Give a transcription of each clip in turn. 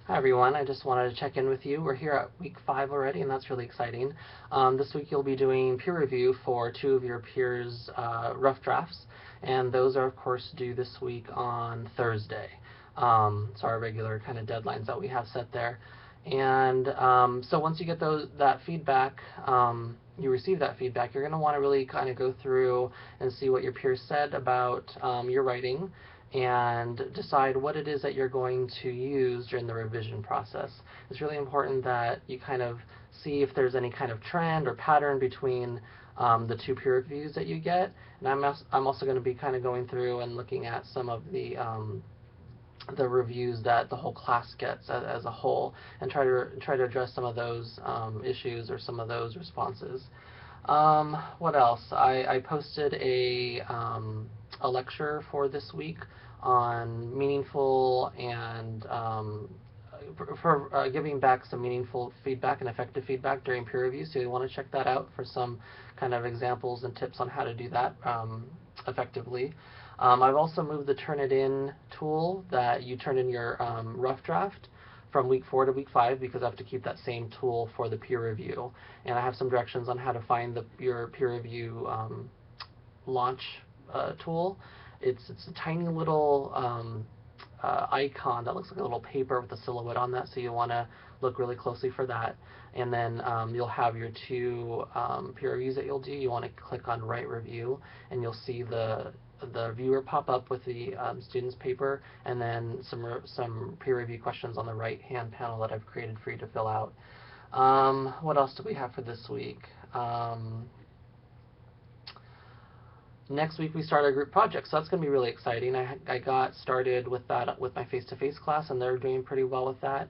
Hi everyone, I just wanted to check in with you. We're here at week 5 already, and that's really exciting. This week you'll be doing peer review for two of your peers' rough drafts, and those are of course due this week on Thursday. So our regular kind of deadlines that we have set there. And so once you get that feedback, you receive that feedback, you're going to want to really kind of go through and see what your peers said about your writing and decide what it is that you're going to use during the revision process. It's really important that you kind of see if there's any kind of trend or pattern between the two peer reviews that you get. And I'm also going to be kind of going through and looking at some of the reviews that the whole class gets as a whole, and try to address some of those issues or some of those responses. What else? I posted a lecture for this week on meaningful and for giving back some meaningful feedback and effective feedback during peer review. So you want to check that out for some kind of examples and tips on how to do that effectively. I've also moved the Turnitin tool that you turn in your rough draft from week 4 to week 5 because I have to keep that same tool for the peer review. And I have some directions on how to find your peer review launch tool. It's a tiny little icon that looks like a little paper with a silhouette on that, so you want to look really closely for that. And then you'll have your two peer reviews that you'll do. You want to click on Write Review, and you'll see the viewer pop up with the student's paper, and then some peer review questions on the right hand panel that I've created for you to fill out. What else do we have for this week? Next week we start our group project, so that's going to be really exciting. I got started with that with my face-to-face class, and they're doing pretty well with that.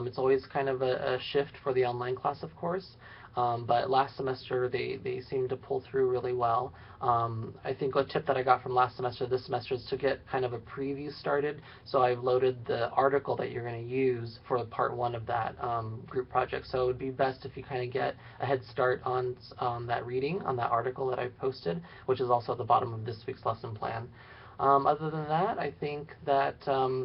It's always kind of a shift for the online class, of course, but last semester they seemed to pull through really well. I think a tip that I got from last semester this semester is to get kind of a preview started. So I've loaded the article that you're going to use for part 1 of that group project. So it would be best if you kind of get a head start on that reading, on that article that I've posted, which is also at the bottom of this week's lesson plan. Other than that, I think that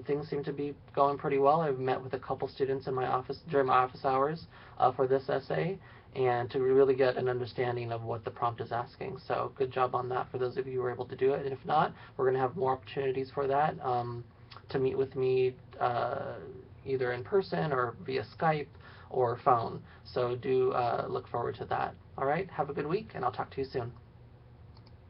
things seem to be going pretty well. I've met with a couple students in my office during my office hours for this essay, and to really get an understanding of what the prompt is asking. So good job on that for those of you who were able to do it. And if not, we're going to have more opportunities for that to meet with me either in person or via Skype or phone. So do look forward to that. All right, have a good week, and I'll talk to you soon.